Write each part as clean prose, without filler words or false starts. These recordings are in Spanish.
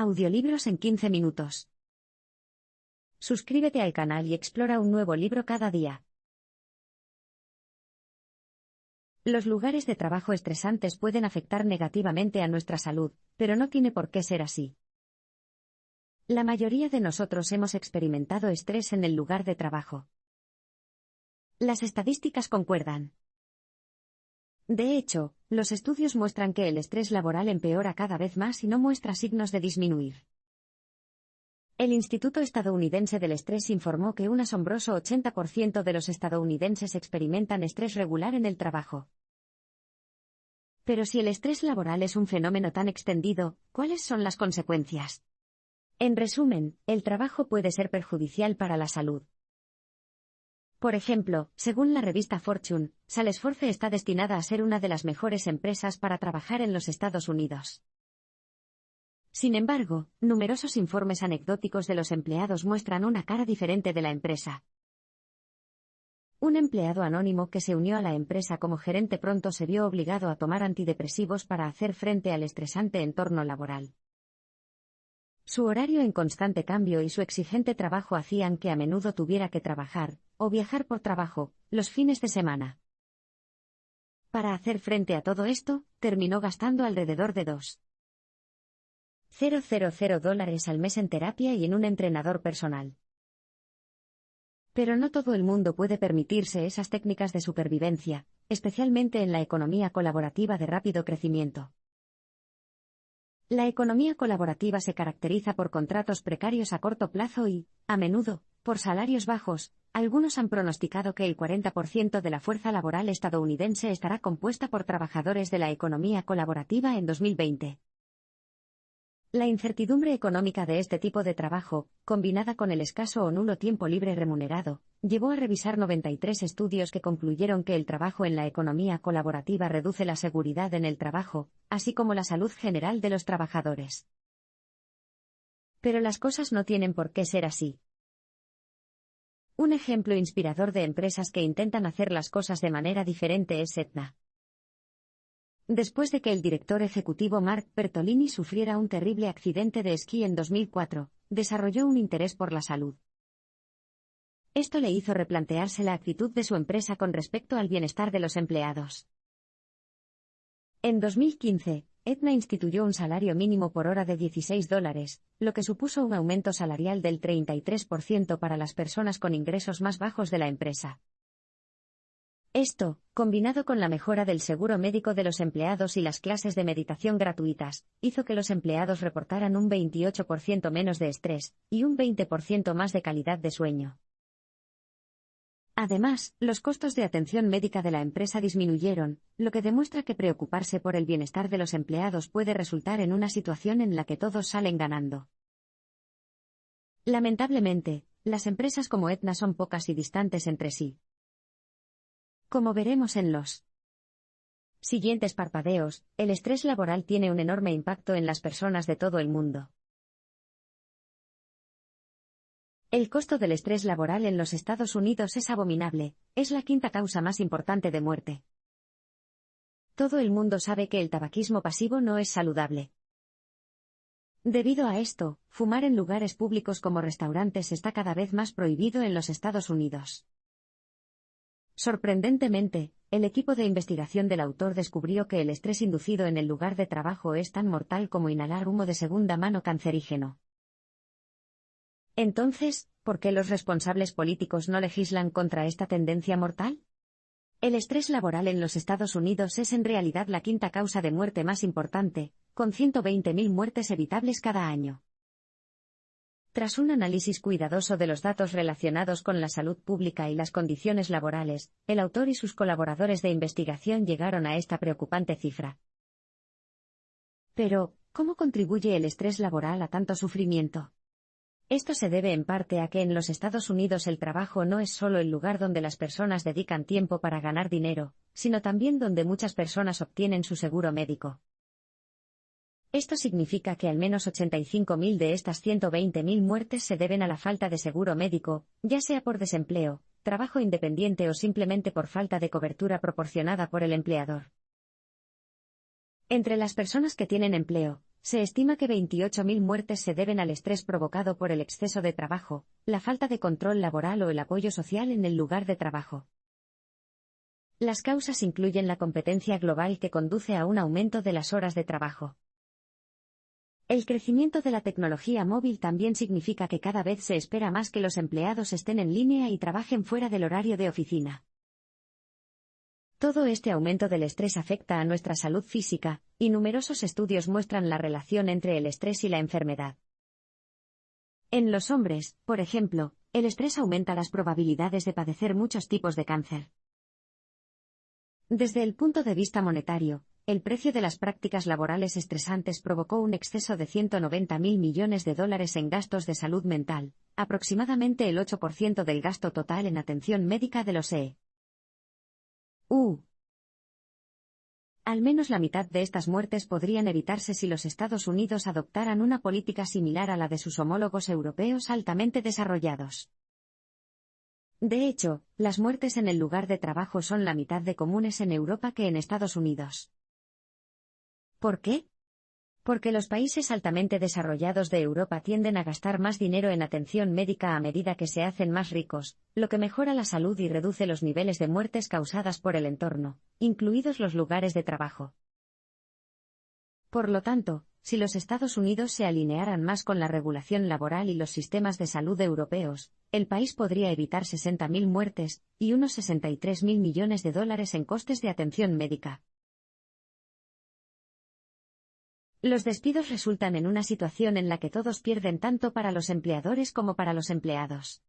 Audiolibros en 15 minutos. Suscríbete al canal y explora un nuevo libro cada día. Los lugares de trabajo estresantes pueden afectar negativamente a nuestra salud, pero no tiene por qué ser así. La mayoría de nosotros hemos experimentado estrés en el lugar de trabajo. Las estadísticas concuerdan. De hecho, los estudios muestran que el estrés laboral empeora cada vez más y no muestra signos de disminuir. El Instituto Estadounidense del Estrés informó que un asombroso 80% de los estadounidenses experimentan estrés regular en el trabajo. Pero si el estrés laboral es un fenómeno tan extendido, ¿cuáles son las consecuencias? En resumen, el trabajo puede ser perjudicial para la salud. Por ejemplo, según la revista Fortune, Salesforce está destinada a ser una de las mejores empresas para trabajar en los Estados Unidos. Sin embargo, numerosos informes anecdóticos de los empleados muestran una cara diferente de la empresa. Un empleado anónimo que se unió a la empresa como gerente pronto se vio obligado a tomar antidepresivos para hacer frente al estresante entorno laboral. Su horario en constante cambio y su exigente trabajo hacían que a menudo tuviera que trabajar, o viajar por trabajo, los fines de semana. Para hacer frente a todo esto, terminó gastando alrededor de $2,000 al mes en terapia y en un entrenador personal. Pero no todo el mundo puede permitirse esas técnicas de supervivencia, especialmente en la economía colaborativa de rápido crecimiento. La economía colaborativa se caracteriza por contratos precarios a corto plazo y, a menudo, por salarios bajos. Algunos han pronosticado que el 40% de la fuerza laboral estadounidense estará compuesta por trabajadores de la economía colaborativa en 2020. La incertidumbre económica de este tipo de trabajo, combinada con el escaso o nulo tiempo libre remunerado, llevó a revisar 93 estudios que concluyeron que el trabajo en la economía colaborativa reduce la seguridad en el trabajo, así como la salud general de los trabajadores. Pero las cosas no tienen por qué ser así. Un ejemplo inspirador de empresas que intentan hacer las cosas de manera diferente es Aetna. Después de que el director ejecutivo Mark Bertolini sufriera un terrible accidente de esquí en 2004, desarrolló un interés por la salud. Esto le hizo replantearse la actitud de su empresa con respecto al bienestar de los empleados. En 2015, Aetna instituyó un salario mínimo por hora de $16, lo que supuso un aumento salarial del 33% para las personas con ingresos más bajos de la empresa. Esto, combinado con la mejora del seguro médico de los empleados y las clases de meditación gratuitas, hizo que los empleados reportaran un 28% menos de estrés y un 20% más de calidad de sueño. Además, los costos de atención médica de la empresa disminuyeron, lo que demuestra que preocuparse por el bienestar de los empleados puede resultar en una situación en la que todos salen ganando. Lamentablemente, las empresas como Aetna son pocas y distantes entre sí. Como veremos en los siguientes parpadeos, el estrés laboral tiene un enorme impacto en las personas de todo el mundo. El costo del estrés laboral en los Estados Unidos es abominable, es la quinta causa más importante de muerte. Todo el mundo sabe que el tabaquismo pasivo no es saludable. Debido a esto, fumar en lugares públicos como restaurantes está cada vez más prohibido en los Estados Unidos. Sorprendentemente, el equipo de investigación del autor descubrió que el estrés inducido en el lugar de trabajo es tan mortal como inhalar humo de segunda mano cancerígeno. Entonces, ¿por qué los responsables políticos no legislan contra esta tendencia mortal? El estrés laboral en los Estados Unidos es en realidad la quinta causa de muerte más importante, con 120.000 muertes evitables cada año. Tras un análisis cuidadoso de los datos relacionados con la salud pública y las condiciones laborales, el autor y sus colaboradores de investigación llegaron a esta preocupante cifra. Pero, ¿cómo contribuye el estrés laboral a tanto sufrimiento? Esto se debe en parte a que en los Estados Unidos el trabajo no es solo el lugar donde las personas dedican tiempo para ganar dinero, sino también donde muchas personas obtienen su seguro médico. Esto significa que al menos 85.000 de estas 120.000 muertes se deben a la falta de seguro médico, ya sea por desempleo, trabajo independiente o simplemente por falta de cobertura proporcionada por el empleador. Entre las personas que tienen empleo, se estima que 28.000 muertes se deben al estrés provocado por el exceso de trabajo, la falta de control laboral o el apoyo social en el lugar de trabajo. Las causas incluyen la competencia global que conduce a un aumento de las horas de trabajo. El crecimiento de la tecnología móvil también significa que cada vez se espera más que los empleados estén en línea y trabajen fuera del horario de oficina. Todo este aumento del estrés afecta a nuestra salud física, y numerosos estudios muestran la relación entre el estrés y la enfermedad. En los hombres, por ejemplo, el estrés aumenta las probabilidades de padecer muchos tipos de cáncer. Desde el punto de vista monetario, el precio de las prácticas laborales estresantes provocó un exceso de 190.000 millones de dólares en gastos de salud mental, aproximadamente el 8% del gasto total en atención médica de los EU. Al menos la mitad de estas muertes podrían evitarse si los Estados Unidos adoptaran una política similar a la de sus homólogos europeos altamente desarrollados. De hecho, las muertes en el lugar de trabajo son la mitad de comunes en Europa que en Estados Unidos. ¿Por qué? Porque los países altamente desarrollados de Europa tienden a gastar más dinero en atención médica a medida que se hacen más ricos, lo que mejora la salud y reduce los niveles de muertes causadas por el entorno, incluidos los lugares de trabajo. Por lo tanto, si los Estados Unidos se alinearan más con la regulación laboral y los sistemas de salud europeos, el país podría evitar 60.000 muertes y unos 63.000 millones de dólares en costes de atención médica. Los despidos resultan en una situación en la que todos pierden tanto para los empleadores como para los empleados.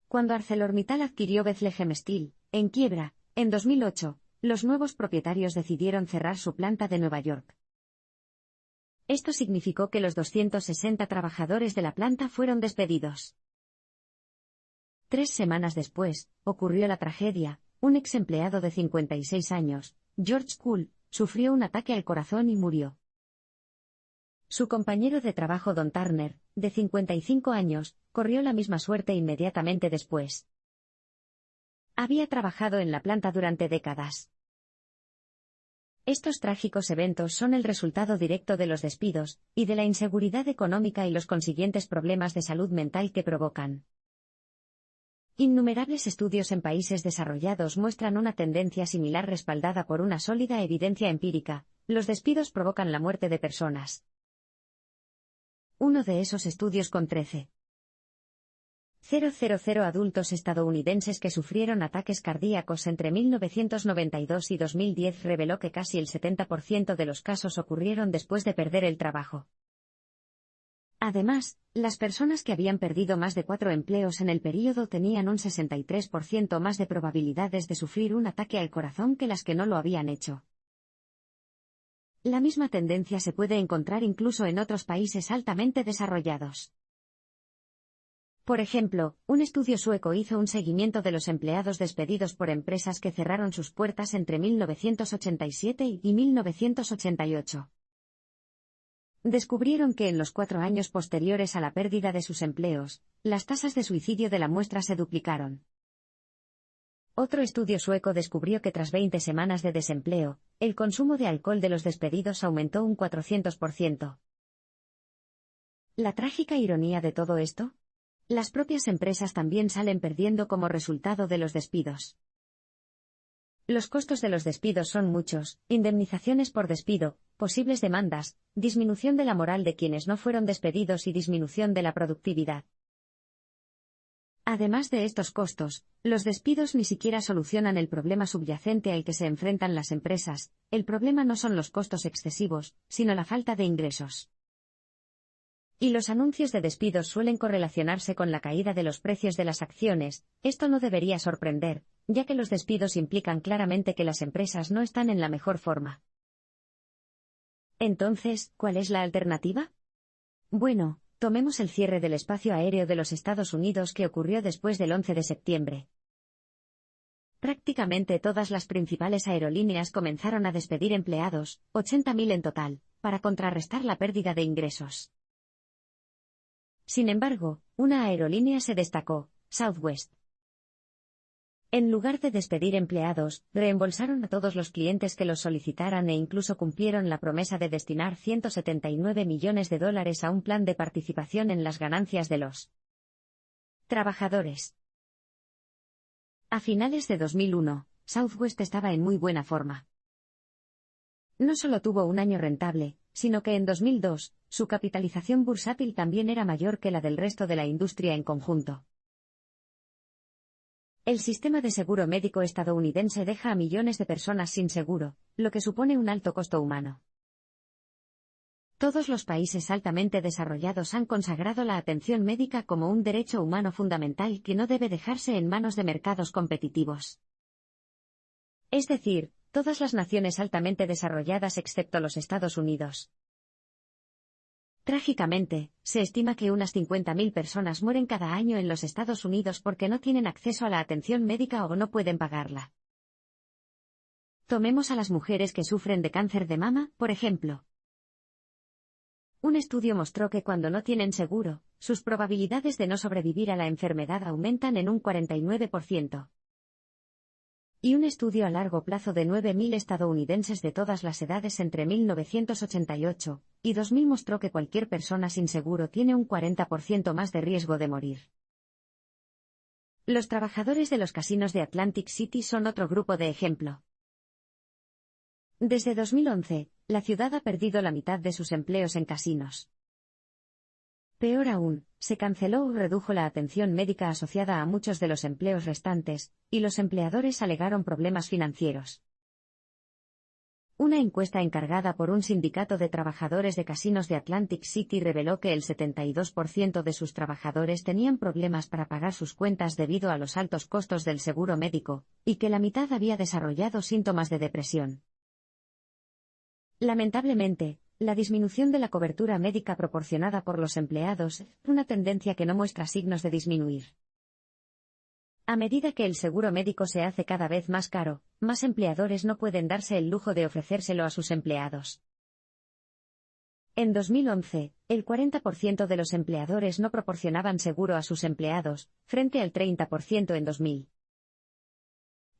Cuando ArcelorMittal adquirió Bethlehem Steel, en quiebra, en 2008, los nuevos propietarios decidieron cerrar su planta de Nueva York. Esto significó que los 260 trabajadores de la planta fueron despedidos. 3 semanas después, ocurrió la tragedia. Un ex empleado de 56 años, George Kuhl, sufrió un ataque al corazón y murió. Su compañero de trabajo Don Turner, de 55 años, corrió la misma suerte inmediatamente después. Había trabajado en la planta durante décadas. Estos trágicos eventos son el resultado directo de los despidos, y de la inseguridad económica y los consiguientes problemas de salud mental que provocan. Innumerables estudios en países desarrollados muestran una tendencia similar respaldada por una sólida evidencia empírica: los despidos provocan la muerte de personas. Uno de esos estudios con 13.000 adultos estadounidenses que sufrieron ataques cardíacos entre 1992 y 2010 reveló que casi el 70% de los casos ocurrieron después de perder el trabajo. Además, las personas que habían perdido más de 4 empleos en el período tenían un 63% más de probabilidades de sufrir un ataque al corazón que las que no lo habían hecho. La misma tendencia se puede encontrar incluso en otros países altamente desarrollados. Por ejemplo, un estudio sueco hizo un seguimiento de los empleados despedidos por empresas que cerraron sus puertas entre 1987 y 1988. Descubrieron que en los 4 años posteriores a la pérdida de sus empleos, las tasas de suicidio de la muestra se duplicaron. Otro estudio sueco descubrió que tras 20 semanas de desempleo, el consumo de alcohol de los despedidos aumentó un 400%. ¿La trágica ironía de todo esto? Las propias empresas también salen perdiendo como resultado de los despidos. Los costos de los despidos son muchos: indemnizaciones por despido, posibles demandas, disminución de la moral de quienes no fueron despedidos y disminución de la productividad. Además de estos costos, los despidos ni siquiera solucionan el problema subyacente al que se enfrentan las empresas. El problema no son los costos excesivos, sino la falta de ingresos. Y los anuncios de despidos suelen correlacionarse con la caída de los precios de las acciones. Esto no debería sorprender, ya que los despidos implican claramente que las empresas no están en la mejor forma. Entonces, ¿cuál es la alternativa? Bueno, tomemos el cierre del espacio aéreo de los Estados Unidos que ocurrió después del 11 de septiembre. Prácticamente todas las principales aerolíneas comenzaron a despedir empleados, 80.000 en total, para contrarrestar la pérdida de ingresos. Sin embargo, una aerolínea se destacó: Southwest. En lugar de despedir empleados, reembolsaron a todos los clientes que los solicitaran e incluso cumplieron la promesa de destinar $179 millones a un plan de participación en las ganancias de los trabajadores. A finales de 2001, Southwest estaba en muy buena forma. No solo tuvo un año rentable, sino que en 2002, su capitalización bursátil también era mayor que la del resto de la industria en conjunto. El sistema de seguro médico estadounidense deja a millones de personas sin seguro, lo que supone un alto costo humano. Todos los países altamente desarrollados han consagrado la atención médica como un derecho humano fundamental que no debe dejarse en manos de mercados competitivos. Es decir, todas las naciones altamente desarrolladas excepto los Estados Unidos. Trágicamente, se estima que unas 50.000 personas mueren cada año en los Estados Unidos porque no tienen acceso a la atención médica o no pueden pagarla. Tomemos a las mujeres que sufren de cáncer de mama, por ejemplo. Un estudio mostró que cuando no tienen seguro, sus probabilidades de no sobrevivir a la enfermedad aumentan en un 49%. Y un estudio a largo plazo de 9.000 estadounidenses de todas las edades entre 1988 y 2000 mostró que cualquier persona sin seguro tiene un 40% más de riesgo de morir. Los trabajadores de los casinos de Atlantic City son otro grupo de ejemplo. Desde 2011, la ciudad ha perdido la mitad de sus empleos en casinos. Peor aún, se canceló o redujo la atención médica asociada a muchos de los empleos restantes, y los empleadores alegaron problemas financieros. Una encuesta encargada por un sindicato de trabajadores de casinos de Atlantic City reveló que el 72% de sus trabajadores tenían problemas para pagar sus cuentas debido a los altos costos del seguro médico, y que la mitad había desarrollado síntomas de depresión. Lamentablemente, la disminución de la cobertura médica proporcionada por los empleados es una tendencia que no muestra signos de disminuir. A medida que el seguro médico se hace cada vez más caro, más empleadores no pueden darse el lujo de ofrecérselo a sus empleados. En 2011, el 40% de los empleadores no proporcionaban seguro a sus empleados, frente al 30% en 2000.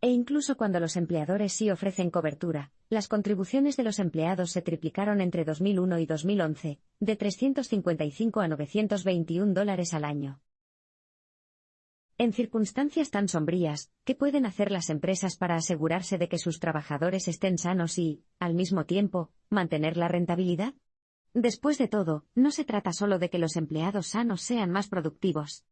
E incluso cuando los empleadores sí ofrecen cobertura, las contribuciones de los empleados se triplicaron entre 2001 y 2011, de $355 a $921 al año. En circunstancias tan sombrías, ¿qué pueden hacer las empresas para asegurarse de que sus trabajadores estén sanos y, al mismo tiempo, mantener la rentabilidad? Después de todo, no se trata solo de que los empleados sanos sean más productivos.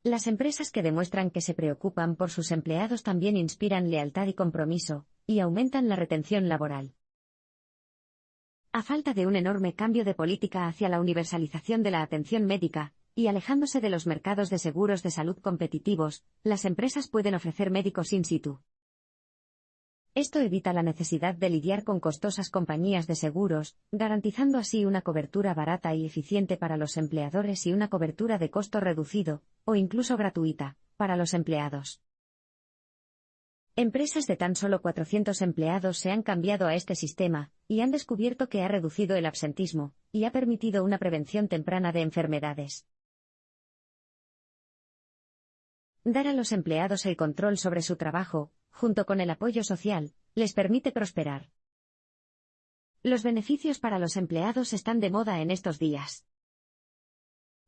Las empresas que demuestran que se preocupan por sus empleados también inspiran lealtad y compromiso, y aumentan la retención laboral. A falta de un enorme cambio de política hacia la universalización de la atención médica, y alejándose de los mercados de seguros de salud competitivos, las empresas pueden ofrecer médicos in situ. Esto evita la necesidad de lidiar con costosas compañías de seguros, garantizando así una cobertura barata y eficiente para los empleadores y una cobertura de costo reducido, o incluso gratuita, para los empleados. Empresas de tan solo 400 empleados se han cambiado a este sistema, y han descubierto que ha reducido el absentismo, y ha permitido una prevención temprana de enfermedades. Dar a los empleados el control sobre su trabajo, junto con el apoyo social, les permite prosperar. Los beneficios para los empleados están de moda en estos días.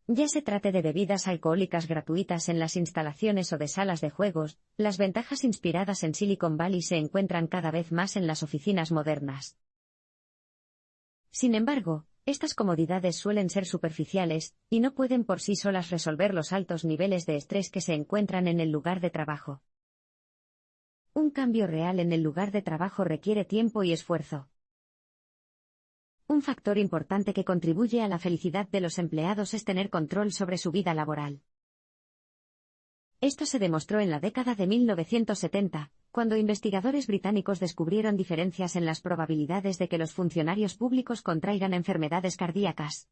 Ya se trate de bebidas alcohólicas gratuitas en las instalaciones o de salas de juegos, las ventajas inspiradas en Silicon Valley se encuentran cada vez más en las oficinas modernas. Sin embargo, estas comodidades suelen ser superficiales, y no pueden por sí solas resolver los altos niveles de estrés que se encuentran en el lugar de trabajo. Un cambio real en el lugar de trabajo requiere tiempo y esfuerzo. Un factor importante que contribuye a la felicidad de los empleados es tener control sobre su vida laboral. Esto se demostró en la década de 1970, cuando investigadores británicos descubrieron diferencias en las probabilidades de que los funcionarios públicos contraigan enfermedades cardíacas.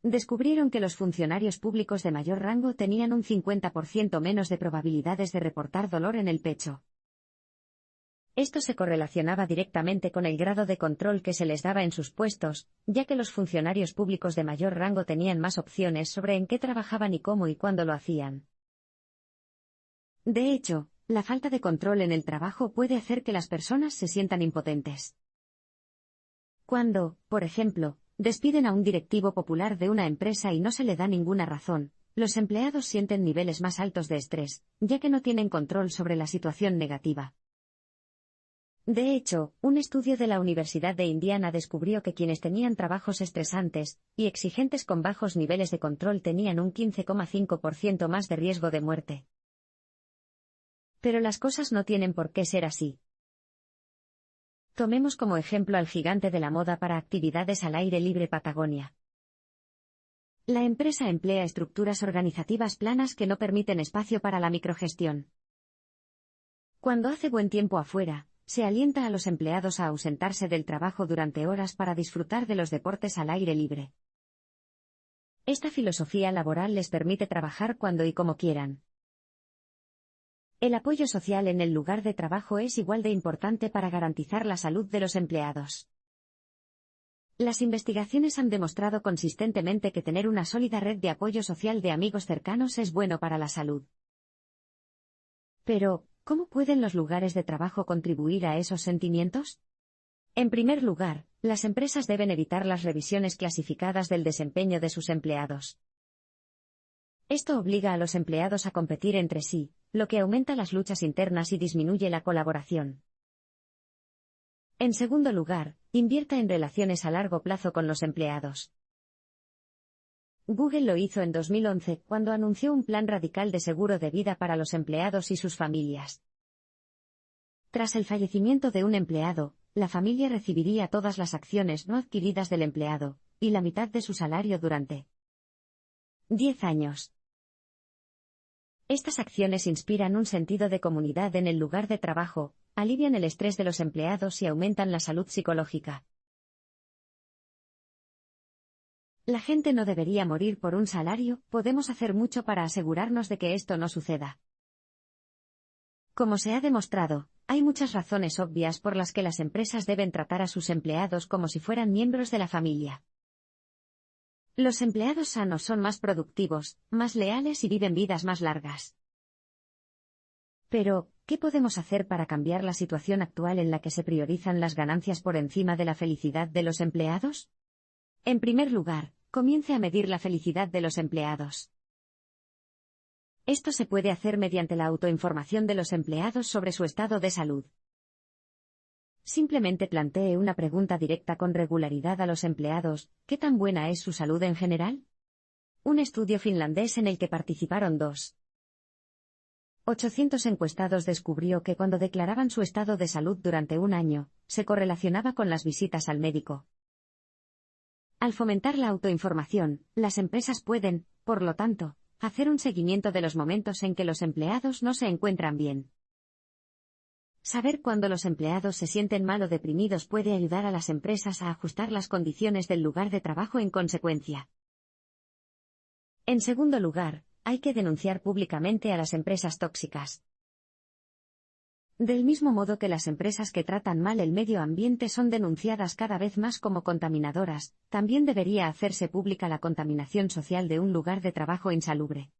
Descubrieron que los funcionarios públicos de mayor rango tenían un 50% menos de probabilidades de reportar dolor en el pecho. Esto se correlacionaba directamente con el grado de control que se les daba en sus puestos, ya que los funcionarios públicos de mayor rango tenían más opciones sobre en qué trabajaban y cómo y cuándo lo hacían. De hecho, la falta de control en el trabajo puede hacer que las personas se sientan impotentes. Cuando, por ejemplo, despiden a un directivo popular de una empresa y no se le da ninguna razón, los empleados sienten niveles más altos de estrés, ya que no tienen control sobre la situación negativa. De hecho, un estudio de la Universidad de Indiana descubrió que quienes tenían trabajos estresantes y exigentes con bajos niveles de control tenían un 15,5% más de riesgo de muerte. Pero las cosas no tienen por qué ser así. Tomemos como ejemplo al gigante de la moda para actividades al aire libre Patagonia. La empresa emplea estructuras organizativas planas que no permiten espacio para la microgestión. Cuando hace buen tiempo afuera, se alienta a los empleados a ausentarse del trabajo durante horas para disfrutar de los deportes al aire libre. Esta filosofía laboral les permite trabajar cuando y como quieran. El apoyo social en el lugar de trabajo es igual de importante para garantizar la salud de los empleados. Las investigaciones han demostrado consistentemente que tener una sólida red de apoyo social de amigos cercanos es bueno para la salud. Pero, ¿cómo pueden los lugares de trabajo contribuir a esos sentimientos? En primer lugar, las empresas deben evitar las revisiones clasificadas del desempeño de sus empleados. Esto obliga a los empleados a competir entre sí, lo que aumenta las luchas internas y disminuye la colaboración. En segundo lugar, invierta en relaciones a largo plazo con los empleados. Google lo hizo en 2011, cuando anunció un plan radical de seguro de vida para los empleados y sus familias. Tras el fallecimiento de un empleado, la familia recibiría todas las acciones no adquiridas del empleado, y la mitad de su salario durante 10 años. Estas acciones inspiran un sentido de comunidad en el lugar de trabajo, alivian el estrés de los empleados y aumentan la salud psicológica. La gente no debería morir por un salario, podemos hacer mucho para asegurarnos de que esto no suceda. Como se ha demostrado, hay muchas razones obvias por las que las empresas deben tratar a sus empleados como si fueran miembros de la familia. Los empleados sanos son más productivos, más leales y viven vidas más largas. Pero, ¿qué podemos hacer para cambiar la situación actual en la que se priorizan las ganancias por encima de la felicidad de los empleados? En primer lugar, comience a medir la felicidad de los empleados. Esto se puede hacer mediante la autoinformación de los empleados sobre su estado de salud. Simplemente plantee una pregunta directa con regularidad a los empleados: ¿qué tan buena es su salud en general? Un estudio finlandés en el que participaron 800 encuestados descubrió que cuando declaraban su estado de salud durante un año, se correlacionaba con las visitas al médico. Al fomentar la autoinformación, las empresas pueden, por lo tanto, hacer un seguimiento de los momentos en que los empleados no se encuentran bien. Saber cuándo los empleados se sienten mal o deprimidos puede ayudar a las empresas a ajustar las condiciones del lugar de trabajo en consecuencia. En segundo lugar, hay que denunciar públicamente a las empresas tóxicas. Del mismo modo que las empresas que tratan mal el medio ambiente son denunciadas cada vez más como contaminadoras, también debería hacerse pública la contaminación social de un lugar de trabajo insalubre.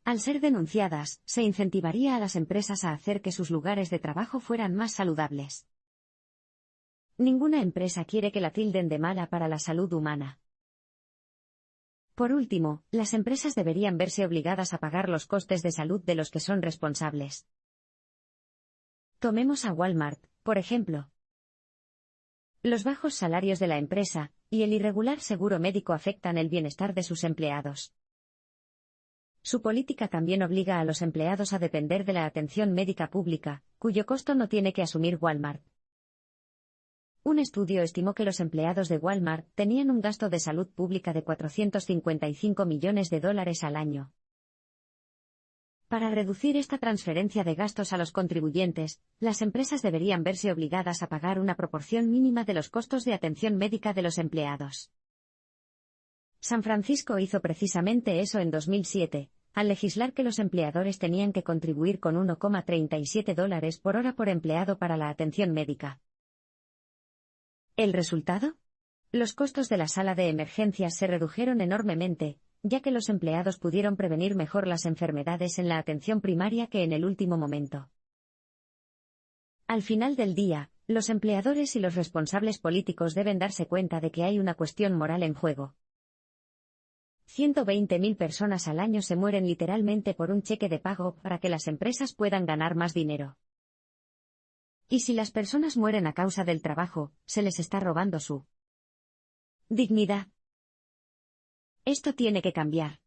Al ser denunciadas, se incentivaría a las empresas a hacer que sus lugares de trabajo fueran más saludables. Ninguna empresa quiere que la tilden de mala para la salud humana. Por último, las empresas deberían verse obligadas a pagar los costes de salud de los que son responsables. Tomemos a Walmart, por ejemplo. Los bajos salarios de la empresa y el irregular seguro médico afectan el bienestar de sus empleados. Su política también obliga a los empleados a depender de la atención médica pública, cuyo costo no tiene que asumir Walmart. Un estudio estimó que los empleados de Walmart tenían un gasto de salud pública de $455 millones al año. Para reducir esta transferencia de gastos a los contribuyentes, las empresas deberían verse obligadas a pagar una proporción mínima de los costos de atención médica de los empleados. San Francisco hizo precisamente eso en 2007, al legislar que los empleadores tenían que contribuir con $1,37 por hora por empleado para la atención médica. ¿El resultado? Los costos de la sala de emergencias se redujeron enormemente, ya que los empleados pudieron prevenir mejor las enfermedades en la atención primaria que en el último momento. Al final del día, los empleadores y los responsables políticos deben darse cuenta de que hay una cuestión moral en juego. 120.000 personas al año se mueren literalmente por un cheque de pago para que las empresas puedan ganar más dinero. Y si las personas mueren a causa del trabajo, se les está robando su dignidad. Esto tiene que cambiar.